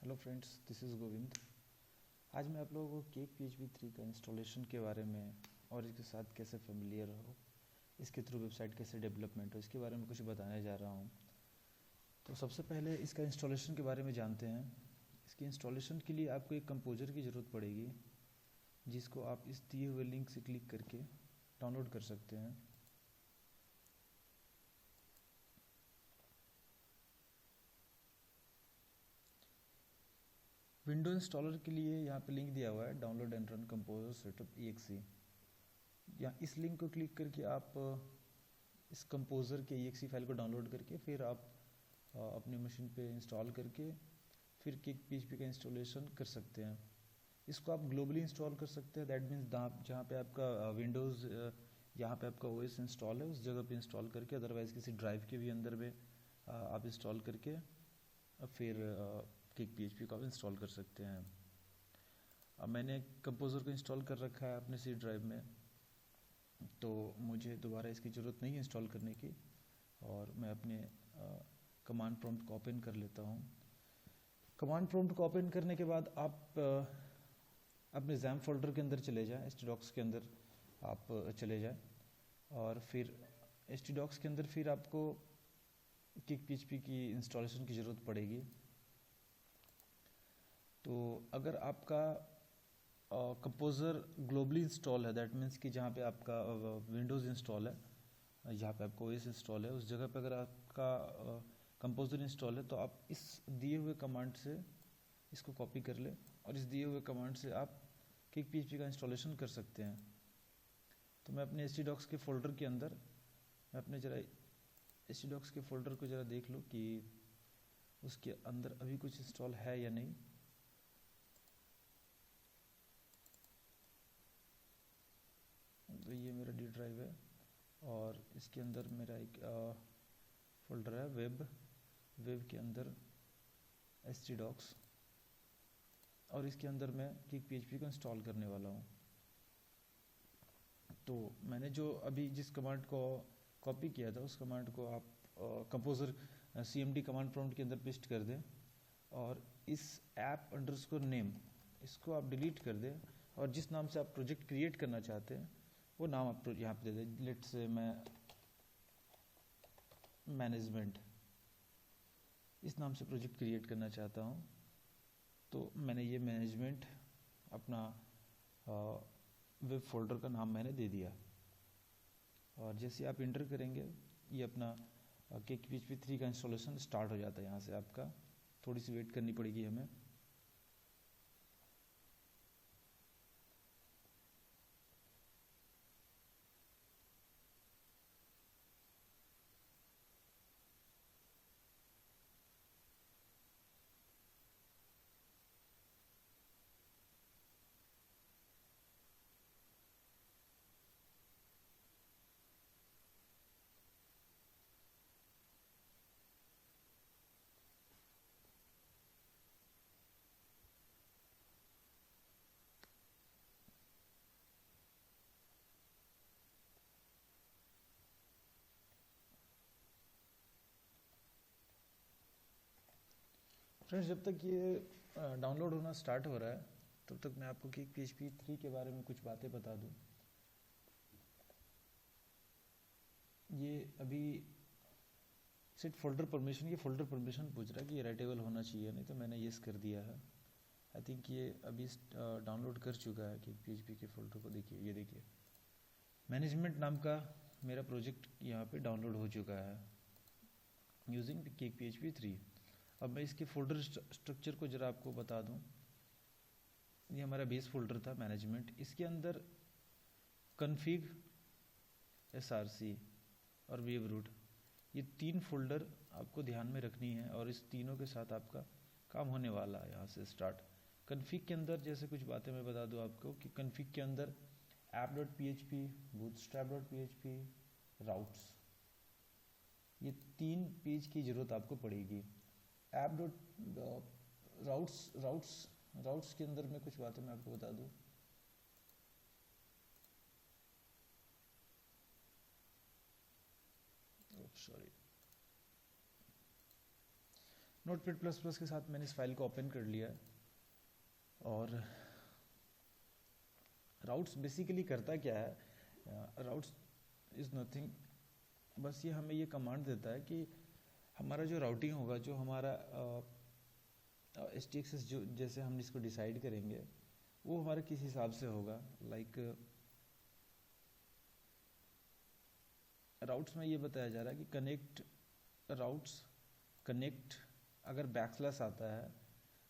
Hello friends, this is Govind. आज मैं आप लोगों को केक PHP 3 का इंस्टॉलेशन के बारे में और इसके साथ कैसे फेमिलियर हो, इसके थ्रू वेबसाइट कैसे डेवलपमेंट हो, इसके बारे में कुछ बताने जा रहा हूँ। तो सबसे पहले इसका इंस्टॉलेशन के बारे में जानते हैं। इसके इंस्टॉलेशन के लिए आपको एक कंपोजर की ज़रूरत पड़ेगी, जिसको आप इस दिए हुए लिंक से क्लिक करके डाउनलोड कर सकते हैं। विंडो इंस्टॉलर के लिए यहाँ पे लिंक दिया हुआ है, download and run composer setup EXE। या इस लिंक को क्लिक करके आप इस कंपोजर के EXE फाइल को डाउनलोड करके फिर आप अपनी मशीन पे इंस्टॉल करके फिर केक PHP का इंस्टॉलेशन कर सकते हैं। इसको आप ग्लोबली इंस्टॉल कर सकते हैं, दैट मीन्स जहाँ पे आपका विंडोज़ यहाँ पे आपका OS इंस्टॉल है उस जगह पे इंस्टॉल करके, अदरवाइज़ किसी ड्राइव के भी अंदर में आप इंस्टॉल करके फिर केक PHP को आप इंस्टॉल कर सकते हैं। अब मैंने कंपोजर को इंस्टॉल कर रखा है अपने C ड्राइव में, तो मुझे दोबारा इसकी ज़रूरत नहीं है इंस्टॉल करने की। और मैं अपने कमांड प्रॉम्प्ट को ओपन कर लेता हूँ। कमांड प्रॉम्प्ट को ओपन करने के बाद आप अपने जैम फोल्डर के अंदर चले जाएं, htdocs के अंदर आप चले जाएं और फिर htdocs के अंदर फिर आपको केक PHP की इंस्टॉलेशन की ज़रूरत पड़ेगी। तो अगर आपका कंपोजर ग्लोबली इंस्टॉल है, दैट मीन्स कि जहाँ पे आपका विंडोज़ इंस्टॉल है, जहाँ पे आपका OS इंस्टॉल है, उस जगह पे अगर आपका कंपोजर इंस्टॉल है तो आप इस दिए हुए कमांड से इसको कॉपी कर ले और इस दिए हुए कमांड से आप केक PHP का इंस्टॉलेशन कर सकते हैं। तो मैं अपने htdocs के फोल्डर के अंदर, मैं अपने ज़रा htdocs के फोल्डर को ज़रा देख लूँ कि उसके अंदर अभी कुछ इंस्टॉल है या नहीं। तो ये मेरा D ड्राइव है और इसके अंदर मेरा एक फोल्डर है वेब के अंदर htdocs, और इसके अंदर मैं केक PHP को इंस्टॉल करने वाला हूँ। तो मैंने जो अभी जिस कमांड को कॉपी किया था उस कमांड को आप कंपोजर CMD कमांड प्रॉम्प्ट के अंदर पेस्ट कर दें और इस ऐप अंडरस्कोर नेम इसको आप डिलीट कर दें और जिस नाम से आप प्रोजेक्ट क्रिएट करना चाहते हैं वो नाम आप यहाँ पे दे दें। लेट्स से मैं मैनेजमेंट इस नाम से प्रोजेक्ट क्रिएट करना चाहता हूँ। तो मैंने ये मैनेजमेंट अपना वेब फोल्डर का नाम मैंने दे दिया और जैसे आप इंटर करेंगे ये अपना केक PHP 3 का इंस्टॉलेशन स्टार्ट हो जाता है। यहाँ से आपका थोड़ी सी वेट करनी पड़ेगी हमें। फ्रेंड्स, जब तक ये डाउनलोड होना स्टार्ट हो रहा है तब तक मैं आपको केक PHP 3 के बारे में कुछ बातें बता दूं। ये अभी सेट फोल्डर परमिशन, ये फोल्डर परमिशन पूछ रहा है कि ये राइटेबल होना चाहिए, नहीं तो मैंने येस कर दिया है। आई थिंक ये अभी डाउनलोड कर चुका है केक PHP के फोल्डर को। देखिए, ये देखिए मैनेजमेंट नाम का मेरा प्रोजेक्ट यहाँ पे डाउनलोड हो चुका है यूजिंग केक PHP 3। अब मैं इसके फोल्डर स्ट्रक्चर को ज़रा आपको बता दूं। ये हमारा बेस फोल्डर था मैनेजमेंट, इसके अंदर कन्फिग, SRC और वेब रूट, ये 3 फोल्डर आपको ध्यान में रखनी है और इस तीनों के साथ आपका काम होने वाला है यहाँ से स्टार्ट। कन्फिग के अंदर जैसे कुछ बातें मैं बता दूँ आपको कि कन्फिग के अंदर app.php, bootstrap.php, राउट्स, ये 3 पेज की ज़रूरत आपको पड़ेगी। राउट्स के अंदर में कुछ बातें मैं आपको बता दूं। सॉरी, नोटपैड प्लस प्लस के साथ मैंने इस फाइल को ओपन कर लिया और राउट्स बेसिकली करता क्या है, राउट्स इज़ नथिंग, बस ये हमें ये कमांड देता है कि हमारा जो राउटिंग होगा, जो हमारा STXS जो जैसे हम इसको डिसाइड करेंगे वो हमारा किस हिसाब से होगा। लाइक राउट्स में ये बताया जा रहा है कि कनेक्ट राउट्स कनेक्ट, अगर बैकस्लैश आता है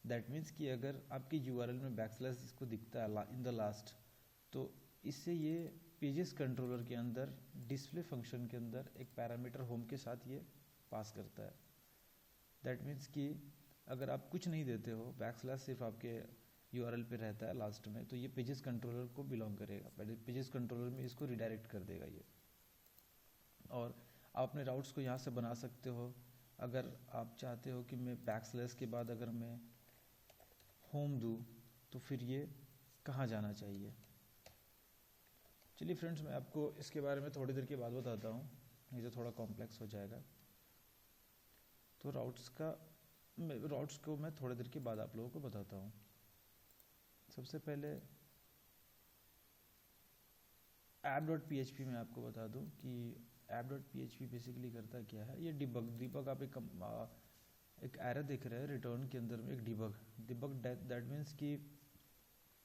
दैट मीन्स कि अगर आपकी URL में बैकस्लैश इसको दिखता है इन द लास्ट, तो इससे ये पेजेस कंट्रोलर के अंदर डिस्प्ले फंक्शन के अंदर एक पैरामीटर होम के साथ ये पास करता है। दैट मीन्स कि अगर आप कुछ नहीं देते हो, बैकस्लैश सिर्फ आपके URL पे रहता है लास्ट में, तो ये पेजेस कंट्रोलर को बिलोंग करेगा, पेजेस कंट्रोलर में इसको रिडायरेक्ट कर देगा ये। और आप अपने राउट्स को यहाँ से बना सकते हो। अगर आप चाहते हो कि मैं बैकस्लैश के बाद अगर मैं होम दूँ तो फिर ये कहाँ जाना चाहिए। चलिए फ्रेंड्स, मैं आपको इसके बारे में थोड़ी देर के बाद बताता हूँ, नहीं तो थोड़ा कॉम्प्लेक्स हो जाएगा। तो राउट्स को मैं थोड़ी देर के बाद आप लोगों को बताता हूँ। सबसे पहले app.php में आपको बता दूं कि app.php बेसिकली करता क्या है। ये डिबग आप एक एरर देख रहे हैं रिटर्न के अंदर में, एक डिबग दैट मीन्स कि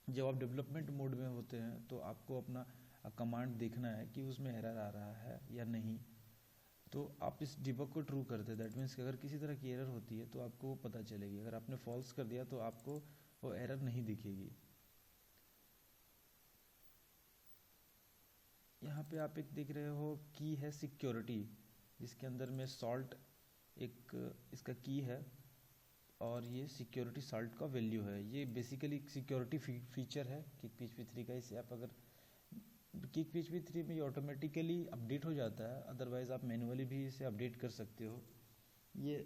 जब आप डेवलपमेंट मोड में होते हैं तो आपको अपना कमांड देखना है कि उसमें एरर आ रहा है या नहीं, तो आप इस डिबग को ट्रू करते हैं। दैट मीन्स कि अगर किसी तरह की एरर होती है तो आपको वो पता चलेगी। अगर आपने फॉल्स कर दिया तो आपको वो एरर नहीं दिखेगी। यहाँ पे आप एक देख रहे हो की है सिक्योरिटी, जिसके अंदर में सॉल्ट एक इसका की है और ये सिक्योरिटी सॉल्ट का वैल्यू है। ये बेसिकली सिक्योरिटी फीचर है किक PHP 3 का। इसे आप अगर किक PHP 3 में ये ऑटोमेटिकली अपडेट हो जाता है, अदरवाइज आप मैनुअली भी इसे अपडेट कर सकते हो। ये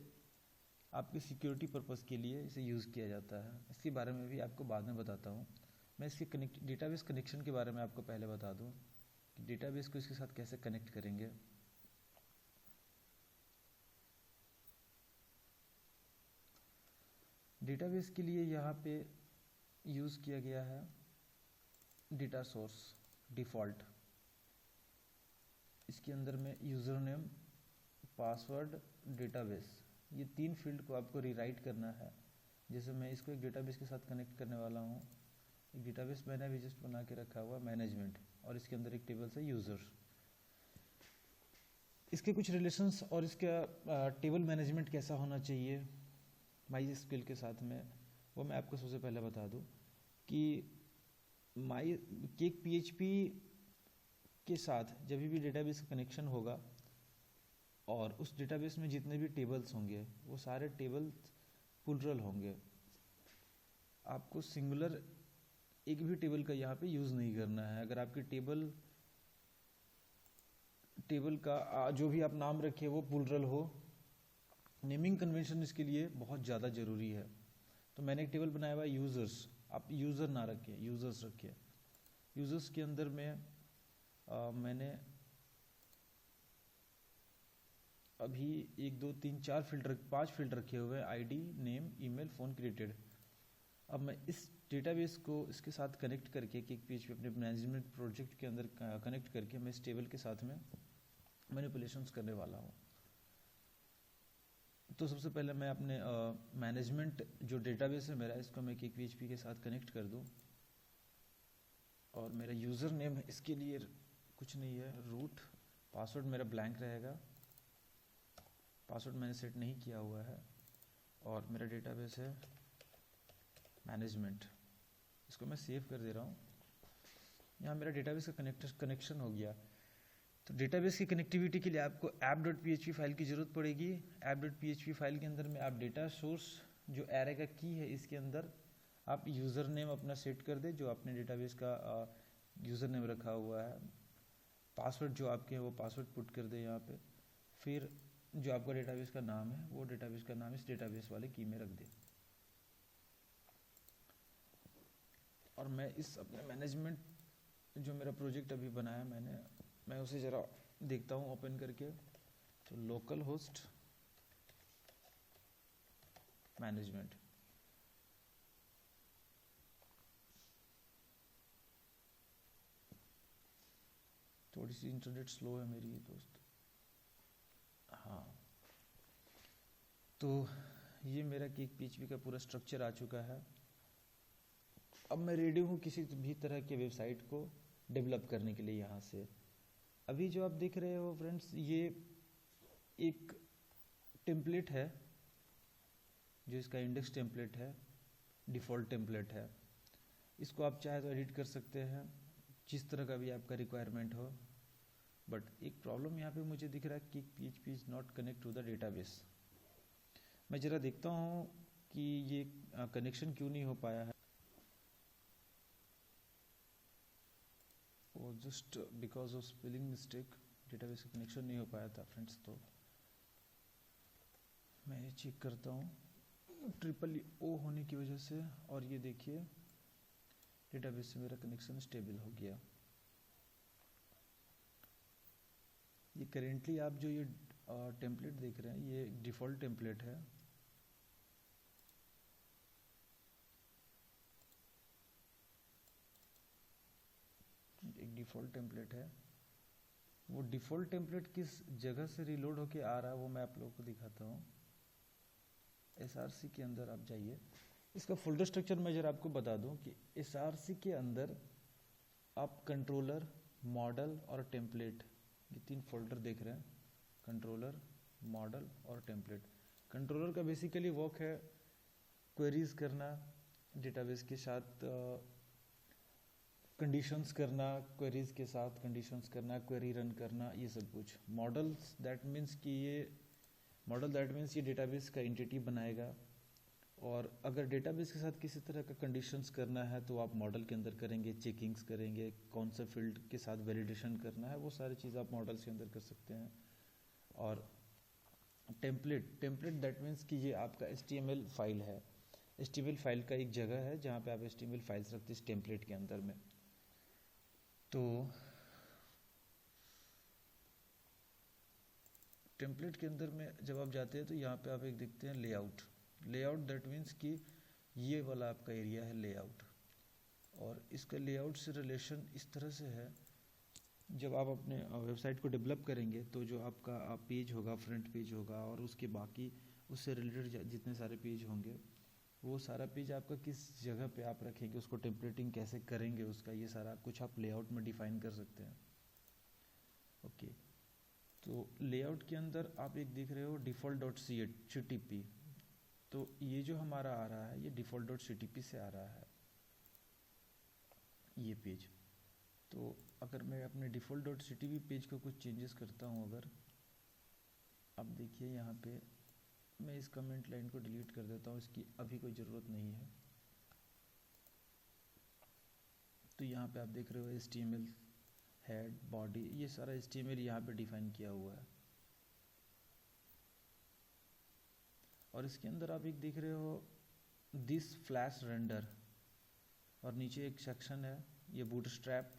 आपके सिक्योरिटी पर्पस के लिए इसे यूज़ किया जाता है। इसके बारे में भी आपको बाद में बताता हूँ। मैं इसके डेटाबेस कनेक्शन के बारे में आपको पहले बता दूँ कि डेटाबेस को इसके साथ कैसे कनेक्ट करेंगे। डेटाबेस के लिए यहाँ पे यूज़ किया गया है डेटा सोर्स डिफ़ॉल्ट। इसके अंदर में यूज़र नेम, पासवर्ड, डेटाबेस, ये 3 फील्ड को आपको रीराइट करना है। जैसे मैं इसको एक डेटाबेस के साथ कनेक्ट करने वाला हूँ। एक डेटाबेस मैंने अभी जस्ट बना के रखा हुआ मैनेजमेंट, और इसके अंदर एक टेबल है यूज़र्स। इसके कुछ रिलेशंस और इसका टेबल मैनेजमेंट कैसा होना चाहिए MySQL के साथ में, वो मैं आपको सबसे पहले बता दूं कि किक PHP के साथ जब भी डेटाबेस का कनेक्शन होगा और उस डेटाबेस में जितने भी टेबल्स होंगे वो सारे टेबल्स प्लूरल होंगे। आपको सिंगुलर एक भी टेबल का यहाँ पे यूज़ नहीं करना है। अगर आपके टेबल का जो भी आप नाम रखे वो प्लूरल हो, नेमिंग कन्वेंशन इसके लिए बहुत ज़्यादा ज़रूरी है। तो मैंने एक टेबल बनाया हुआ है यूज़र्स, आप यूज़र ना रखिए, यूज़र्स रखिए। यूज़र्स के अंदर में मैंने अभी 1 2 3 4 फील्ड 5 फील्ड रखे हुए हैं, ID, name, email, phone created. अब मैं इस डेटाबेस को इसके साथ कनेक्ट करके किक PHP अपने मैनेजमेंट प्रोजेक्ट के अंदर कनेक्ट करके मैं इस टेबल के साथ में मैनिपुलेशंस करने वाला हूँ। तो सबसे पहले मैं अपने मैनेजमेंट जो डेटाबेस है मेरा, इसको मैं किक PHP के साथ कनेक्ट कर दूँ। और मेरा यूज़र नेम है, इसके लिए कुछ नहीं है, रूट। पासवर्ड मेरा ब्लैंक रहेगा, पासवर्ड मैंने सेट नहीं किया हुआ है। और मेरा डेटाबेस है मैनेजमेंट, इसको मैं सेव कर दे रहा हूँ। यहाँ मेरा डेटाबेस का कनेक्शन हो गया। तो डेटाबेस की कनेक्टिविटी के लिए आपको app.php फाइल की ज़रूरत पड़ेगी। app.php फाइल के अंदर में आप डेटा सोर्स जो एरे का की है, इसके अंदर आप यूज़र नेम अपना सेट कर दे, जो आपने डेटाबेस का यूज़र नेम रखा हुआ है। पासवर्ड जो आपके हैं वो पासवर्ड पुट कर दे यहाँ पे। फिर जो आपका डेटाबेस का नाम है वो डेटाबेस का नाम इस डेटाबेस वाले की में रख दे। और मैं इस अपने मैनेजमेंट जो मेरा प्रोजेक्ट अभी बनाया मैं उसे ज़रा देखता हूँ ओपन करके। तो लोकल होस्ट मैनेजमेंट। थोड़ी सी इंटरनेट स्लो है मेरी दोस्त। हाँ, तो ये मेरा केक पीएचपी का पूरा स्ट्रक्चर आ चुका है। अब मैं रेडी हूँ किसी भी तरह के वेबसाइट को डेवलप करने के लिए। यहाँ से अभी जो आप देख रहे हो फ्रेंड्स, ये एक टेम्पलेट है जो इसका इंडेक्स टेम्पलेट है, डिफ़ॉल्ट टेम्पलेट है। इसको आप चाहे तो एडिट कर सकते हैं जिस तरह का भी आपका रिक्वायरमेंट हो। बट एक प्रॉब्लम यहाँ पे मुझे दिख रहा है कि PHP is not connect to the database. मैं ज़रा देखता हूँ कि ये कनेक्शन क्यों नहीं हो पाया है। वो just because of spelling mistake database का कनेक्शन नहीं हो पाया था फ्रेंड्स। तो मैं ये चेक करता हूँ OOO होने की वजह से। और ये देखिए डेटाबेस से मेरा कनेक्शन स्टेबल हो गया। ये करेंटली आप जो ये टेम्पलेट देख रहे हैं ये डिफ़ॉल्ट टेम्पलेट है। एक डिफ़ॉल्ट टेम्पलेट है। वो डिफ़ॉल्ट टेम्पलेट किस जगह से रीलोड होके आ रहा है वो मैं आप लोगों को दिखाता हूँ। SRC के अंदर आप जाइए। इसका फोल्डर स्ट्रक्चर मैं जरा आपको बता दूं कि SRC के अंदर आप कंट्रोलर, मॉडल और टेम्पलेट, ये 3 फोल्डर देख रहे हैं। कंट्रोलर, मॉडल और टेम्पलेट। कंट्रोलर का बेसिकली वर्क है क्वेरीज करना, डेटाबेस के साथ कंडीशंस करना, क्वेरीज के साथ कंडीशंस करना, क्वेरी रन करना, ये सब कुछ। मॉडल्स दैट मीन्स कि ये डेटाबेस का एंटिटी बनाएगा। और अगर डेटाबेस के साथ किसी तरह का कंडीशंस करना है तो आप मॉडल के अंदर करेंगे, चेकिंग्स करेंगे, कौन सा फील्ड के साथ वैलिडेशन करना है, वो सारी चीज़ आप मॉडल्स के अंदर कर सकते हैं। और टेम्पलेट दैट मीन्स कि ये आपका HTML फाइल है। HTML फाइल का एक जगह है जहाँ पे आप HTML फाइल्स रखते हैं इस टेम्पलेट के अंदर में। तो टेम्पलेट के अंदर में जब आप जाते हैं तो यहाँ पे आप एक देखते हैं लेआउट दैट मीन्स कि ये वाला आपका एरिया है लेआउट। और इसका लेआउट से रिलेशन इस तरह से है, जब आप अपने वेबसाइट को डेवलप करेंगे तो जो आपका पेज होगा, फ्रंट पेज होगा और उसके बाकी उससे रिलेटेड जितने सारे पेज होंगे, वो सारा पेज आपका किस जगह पे आप रखेंगे, उसको टेम्पलेटिंग कैसे करेंगे, उसका ये सारा कुछ आप लेआउट में डिफाइन कर सकते हैं। ओके, तो लेआउट के अंदर आप एक देख रहे हो default.ctp। तो ये जो हमारा आ रहा है ये default.ctp से आ रहा है ये पेज। तो अगर मैं अपने default.ctp पेज को कुछ चेंजेस करता हूँ, अगर अब देखिए यहाँ पे मैं इस कमेंट लाइन को डिलीट कर देता हूँ, इसकी अभी कोई ज़रूरत नहीं है। तो यहाँ पे आप देख रहे हो HTML हेड, बॉडी, ये सारा HTML यहाँ पे डिफाइन किया हुआ है। और इसके अंदर आप एक देख रहे हो दिस फ्लैश रेंडर, और नीचे एक सेक्शन है, ये बूटस्ट्रैप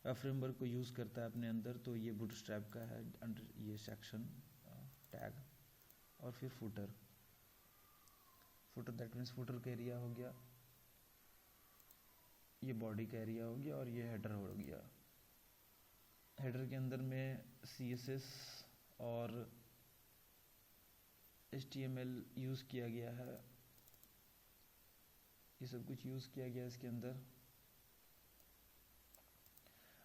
फ्रेमवर्क को यूज़ करता है अपने अंदर। तो ये बूटस्ट्रैप का है अंडर ये सेक्शन टैग। और फिर फुटर दैट मीन्स फुटर का एरिया हो गया, ये बॉडी का एरिया हो गया और ये हेडर हो गया। हेडर के अंदर में CSS और HTML यूज़ किया गया है, ये सब कुछ यूज़ किया गया इसके अंदर।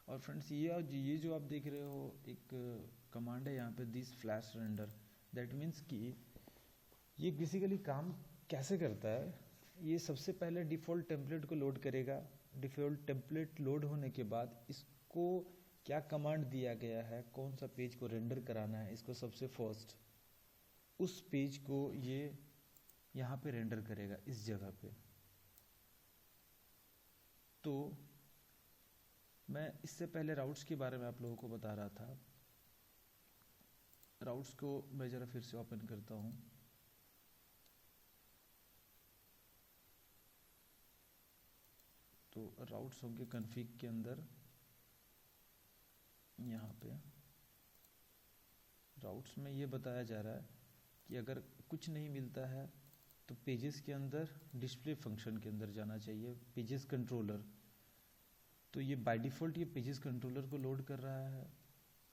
और फ्रेंड्स ये जो आप देख रहे हो एक कमांड है यहाँ पे this flash render, that means कि ये बेसिकली काम कैसे करता है। ये सबसे पहले डिफ़ॉल्ट टेम्पलेट को लोड करेगा। डिफ़ॉल्ट टेम्पलेट लोड होने के बाद इसको क्या कमांड दिया गया है, कौन सा पेज को रेंडर कराना है, इसको सबसे फर्स्ट उस पेज को ये यहाँ पे रेंडर करेगा इस जगह पे। तो मैं इससे पहले राउट्स के बारे में आप लोगों को बता रहा था। राउट्स को मैं ज़रा फिर से ओपन करता हूँ। तो राउट्स होंगे कॉन्फ़िग के अंदर, यहाँ पे राउट्स में ये बताया जा रहा है कि अगर कुछ नहीं मिलता है तो पेजेस के अंदर डिस्प्ले फंक्शन के अंदर जाना चाहिए, पेजेस कंट्रोलर। तो ये बाय डिफ़ॉल्ट ये पेजेस कंट्रोलर को लोड कर रहा है।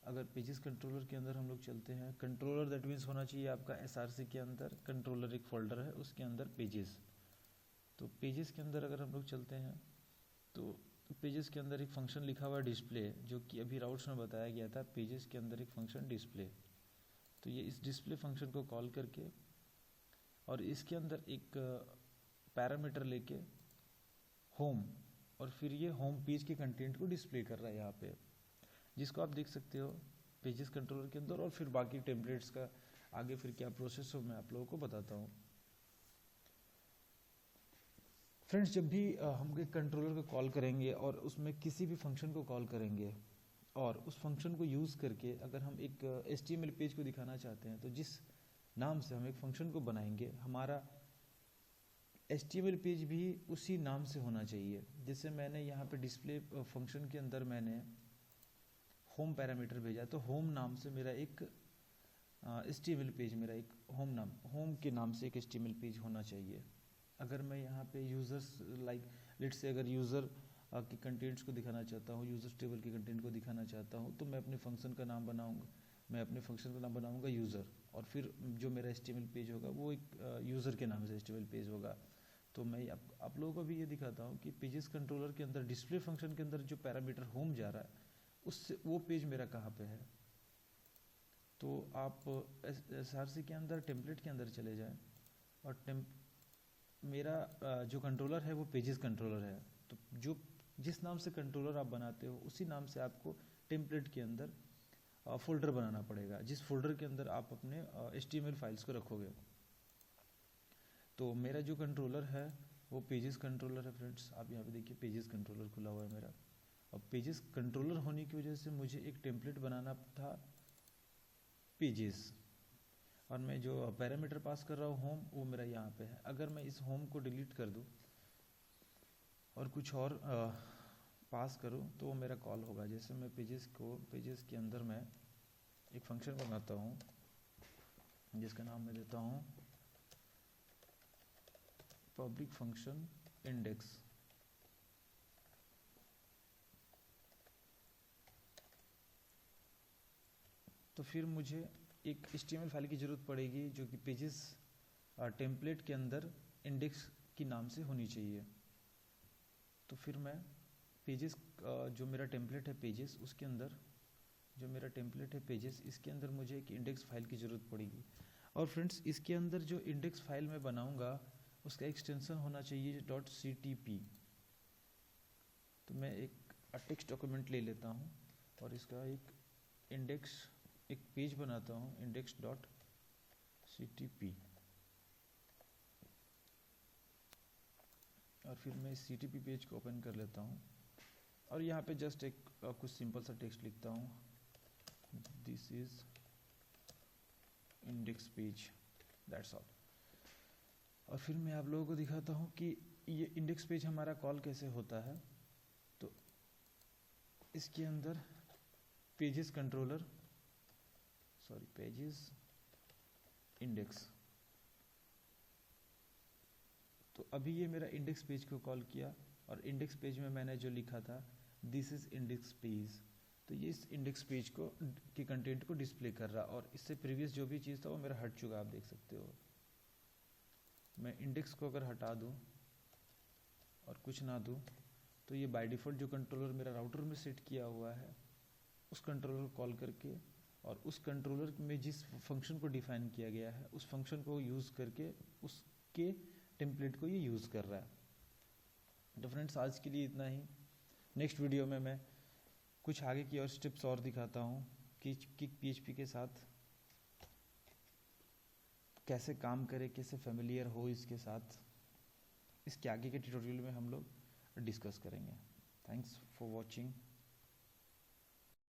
अगर पेजेस कंट्रोलर के अंदर हम लोग चलते हैं, कंट्रोलर दैट मीन्स होना चाहिए आपका एसआरसी के अंदर, कंट्रोलर एक फोल्डर है उसके अंदर पेजेस। तो पेजेस के अंदर अगर हम लोग चलते हैं तो पेजेस के अंदर एक फंक्शन लिखा हुआ है डिस्प्ले, जो कि अभी राउट्स में बताया गया था। पेजेस के अंदर एक फंक्शन डिस्प्ले, तो ये इस डिस्प्ले फंक्शन को कॉल करके और इसके अंदर एक पैरामीटर लेके होम, और फिर ये होम पेज के कंटेंट को डिस्प्ले कर रहा है यहाँ पे, जिसको आप देख सकते हो पेजेस कंट्रोलर के अंदर। और फिर बाकी टेम्पलेट्स का आगे फिर क्या प्रोसेस हो मैं आप लोगों को बताता हूँ। फ्रेंड्स, जब भी हम एक कंट्रोलर को कॉल करेंगे और उसमें किसी भी फंक्शन को कॉल करेंगे और उस फंक्शन को यूज़ करके अगर हम एक HTML पेज को दिखाना चाहते हैं, तो जिस नाम से हम एक फंक्शन को बनाएंगे, हमारा HTML पेज भी उसी नाम से होना चाहिए। जैसे मैंने यहाँ पे डिस्प्ले फंक्शन के अंदर मैंने होम पैरामीटर भेजा, तो होम नाम से मेरा एक HTML पेज, मेरा एक होम के नाम से एक HTML पेज होना चाहिए। अगर मैं यहाँ पे यूज़र्स लेट्स से अगर यूज़र के कंटेंट्स को दिखाना चाहता हूँ, यूज़र्स टेबल के कंटेंट को दिखाना चाहता हूँ, तो मैं अपने फंक्शन का नाम बनाऊँगा यूज़र, और फिर जो मेरा HTML पेज होगा वो एक यूज़र के नाम से HTML पेज होगा। तो मैं आप लोगों को भी ये दिखाता हूँ कि पेजेस कंट्रोलर के अंदर डिस्प्ले फंक्शन के अंदर जो पैरामीटर होम जा रहा है, उससे वो पेज मेरा कहाँ पे है। तो आप SRC के अंदर टेम्पलेट के अंदर चले जाएं, और मेरा जो कंट्रोलर है वो पेजेस कंट्रोलर है। तो जिस नाम से कंट्रोलर आप बनाते हो, उसी नाम से आपको टेम्पलेट के अंदर फोल्डर बनाना पड़ेगा, जिस फोल्डर के अंदर आप अपने HTML फाइल्स को रखोगे। तो मेरा जो कंट्रोलर है वो पेजेस कंट्रोलर है। फ्रेंड्स, आप यहाँ पे देखिए पेजेस कंट्रोलर खुला हुआ है मेरा। अब पेजेस कंट्रोलर होने की वजह से मुझे एक टेम्पलेट बनाना था पेजेस, और मैं जो पैरामीटर पास कर रहा हूँ होम, वो मेरा यहाँ पे है। अगर मैं इस होम को डिलीट कर दूँ और कुछ और पास करूँ तो वो मेरा कॉल होगा। जैसे मैं पेजेस के अंदर मैं एक फंक्शन बनाता हूँ जिसका नाम मैं देता हूँ पब्लिक फंक्शन इंडेक्स। तो फिर मुझे एक HTML फाइल की ज़रूरत पड़ेगी जो कि पेजेस टेम्पलेट के अंदर इंडेक्स की नाम से होनी चाहिए। तो फिर मैं पेजेस जो मेरा टेम्पलेट है पेजेस, उसके अंदर जो मेरा टेम्पलेट है पेजेस, इसके अंदर मुझे एक इंडेक्स फाइल की ज़रूरत पड़ेगी। और फ्रेंड्स, इसके अंदर जो इंडेक्स फाइल मैं बनाऊंगा उसका एक्सटेंशन होना चाहिए .ctp। तो मैं एक टेक्स्ट डॉक्यूमेंट ले लेता हूँ और इसका एक पेज बनाता हूँ index.ctp, और फिर मैं इस CTP पेज को ओपन कर लेता हूँ और यहाँ पे जस्ट एक कुछ सिंपल सा टेक्स्ट लिखता हूँ, this is index page, that's all. और फिर मैं आप लोगों को दिखाता हूँ कि ये इंडेक्स पेज हमारा कॉल कैसे होता है। तो इसके अंदर पेजेस कंट्रोलर पेजेस इंडेक्स, तो अभी ये मेरा इंडेक्स पेज को कॉल किया, और इंडेक्स पेज में मैंने जो लिखा था दिस इज इंडेक्स पेज, तो ये इस इंडेक्स पेज को के कंटेंट को डिस्प्ले कर रहा, और इससे प्रीवियस जो भी चीज़ था वो मेरा हट चुका, आप देख सकते हो। मैं इंडेक्स को अगर हटा दूँ और कुछ ना दूँ, तो ये बाय डिफ़ॉल्ट जो कंट्रोलर मेरा राउटर में सेट किया हुआ है उस कंट्रोलर को कॉल करके, और उस कंट्रोलर में जिस फंक्शन को डिफाइन किया गया है उस फंक्शन को यूज़ करके उसके टेम्पलेट को ये यूज़ कर रहा है। तो फ्रेंड्स, आज के लिए इतना ही। नेक्स्ट वीडियो में मैं कुछ आगे की और स्टेप्स और दिखाता हूँ कि PHP के साथ कैसे काम करे, कैसे फेमिलियर हो इसके साथ। इसके आगे के ट्यूटोरियल में हम लोग डिस्कस करेंगे। Thanks for watching.